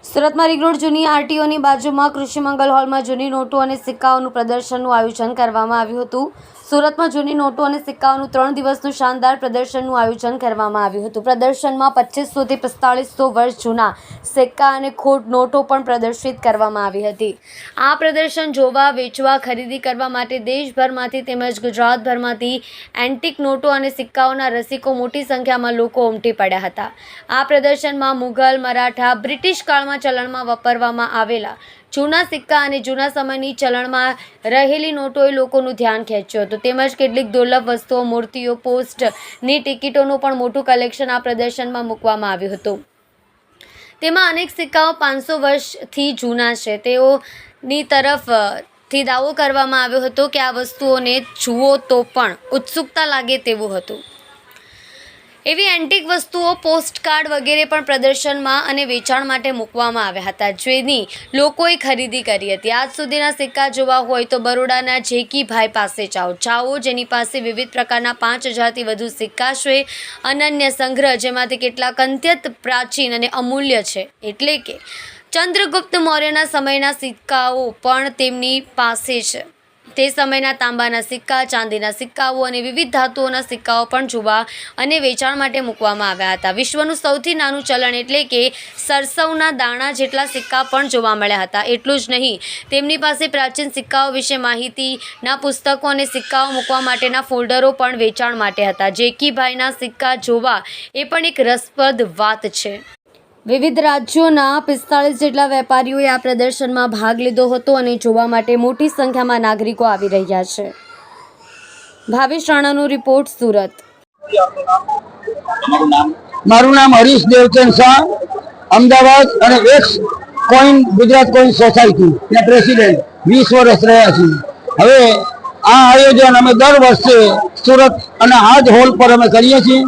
સુરતમાં ring road જૂની આરટીઓની બાજુમાં કૃષિ મંગલ હોલમાં જૂની નોટો અને સિક્કાઓનું પ્રદર્શનનું આયોજન કરવામાં આવ્યું હતું। સુરતમાં જૂની નોટો અને સિક્કાઓનું 3 દિવસનું શાનદાર પ્રદર્શનનું આયોજન કરવામાં આવ્યું હતું। પ્રદર્શનમાં 2500 થી 4500 વર્ષ જૂના સિક્કા અને ખોટ નોટો પણ પ્રદર્શિત કરવામાં આવી હતી। આ પ્રદર્શન જોવા, વેચવા, ખરીદી કરવા માટે દેશભરમાંથી તેમજ ગુજરાતભરમાંથી એન્ટિક નોટો અને સિક્કાઓના રસિકો મોટી સંખ્યામાં લોકો ઉમટી પડ્યા હતા। આ પ્રદર્શનમાં મુઘલ, મરાઠા, બ્રિટિશ કાળમાં ચલણમાં વાપરવામાં આવેલા જૂના સિક્કા અને જૂના સમયની ચલણમાં રહેલી નોટોએ લોકોનું ધ્યાન ખેંચ્યું હતું તેમજ કેટલીક દુર્લભ વસ્તુઓ, મૂર્તિઓ, પોસ્ટની ટિકિટોનું પણ મોટું કલેક્શન આ પ્રદર્શનમાં મૂકવામાં આવ્યું હતું। તેમાં અનેક સિક્કાઓ 500 વર્ષથી જૂના છે। તેઓની તરફથી દાવો કરવામાં આવ્યો હતો કે આ વસ્તુઓને જુઓ તો પણ ઉત્સુકતા લાગે તેવું હતું। એવી એન્ટિક વસ્તુઓ, પોસ્ટકાર્ડ વગેરે પણ પ્રદર્શનમાં અને વેચાણ માટે મૂકવામાં આવ્યા હતા, જેની લોકોએ ખરીદી કરી હતી। આજ સુધીના સિક્કા જોવા હોય તો બરોડાના જેકીભાઈ પાસે જાઓ, જેની પાસે વિવિધ પ્રકારના 5000થી વધુ સિક્કા છે। અનન્ય સંગ્રહ, જેમાંથી કેટલાક અત્યંત પ્રાચીન અને અમૂલ્ય છે, એટલે કે ચંદ્રગુપ્ત મૌર્યના સમયના સિક્કાઓ પણ તેમની પાસે છે। તે સમયના તાંબાના સિક્કા, ચાંદીના સિક્કાઓ અને વિવિધ ધાતુઓના સિક્કાઓ પણ જોવા અને વેચાણ માટે મૂકવામાં આવ્યા હતા। વિશ્વનું સૌથી નાનું ચલણ એટલે કે સરસવના દાણા જેટલા સિક્કા પણ જોવા મળ્યા હતા। એટલું જ નહીં, તેમની પાસે પ્રાચીન સિક્કાઓ વિશે માહિતીના પુસ્તકો અને સિક્કાઓ મૂકવા માટેના ફોલ્ડરો પણ વેચાણ માટે હતા। જેકીભાઈના સિક્કા જોવા એ પણ એક રસપ્રદ વાત છે। વિવિધ રાજ્યોના 45 જેટલા વેપારીઓએ આ પ્રદર્શનમાં ભાગ લીધો હતો અને જોવા માટે મોટી સંખ્યામાં નાગરિકો આવી રહ્યા છે। ભાવેશ રાણાનો રિપોર્ટ, સુરત। મારું નામ હરીશ દેવચંદ શાહ, અમદાવાદ અને x coin Gujarat coin society ના પ્રેસિડેન્ટ 20 વર્ષ રહ્યા છીએ। હવે આ આયોજન અમે દર વર્ષે સુરત અને આ જ હોલ પર અમે કરીએ છીએ।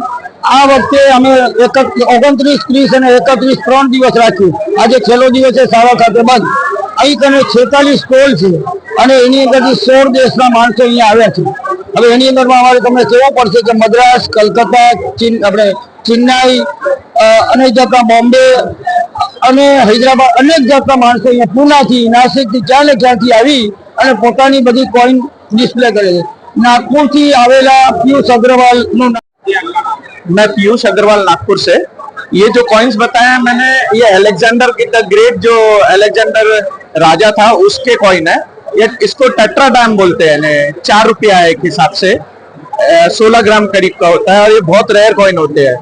આ વખતે અમે 29, 30 અને 31 3 દિવસ રાખ્યું। આજે છેલ્લો દિવસ છે, સાવા ખાતે બંધ। અહીં કને 46 સ્ટોલ છે અને એની અંદરથી 16 દેશના માણસો અહીંયા આવ્યા છે। હવે એની અંદરમાં અમારે તમને કહેવું પડશે કે મદ્રાસ, કલકત્તા, આપણે ચેન્નાઈ, અનેક જાતના બોમ્બે અને હૈદરાબાદ, અનેક જાતના માણસો અહીંયા પૂનાથી, નાસિકથી, ક્યાંથી આવી અને પોતાની બધી કોઈન ડિસ્પ્લે કરે છે। નાગપુરથી આવેલા પિયુષ અગ્રવાલનું, मैं पीयूष अग्रवाल नागपुर से। ये जो कॉइन्स बताया मैंने, ये अलेक्जेंडर द ग्रेट, जो अलेक्जेंडर राजा था उसके कॉइन है। ये इसको टेट्राडाम बोलते हैं। 4 रुपया एक हिसाब से 16 ग्राम करीब का होता है और ये बहुत रेयर कॉइन होते हैं।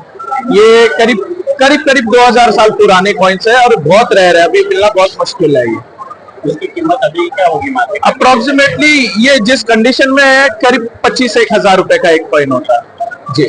ये करीब 2000 साल पुराने कॉइन्स है और बहुत रेयर है, अभी मिलना बहुत मुश्किल है। ये इसकी कीमत अभी क्या होगी मार्केट? अप्रोक्सीमेटली ये जिस कंडीशन में है करीब 25 से 1000 रुपए का एक कॉइन होता है जी।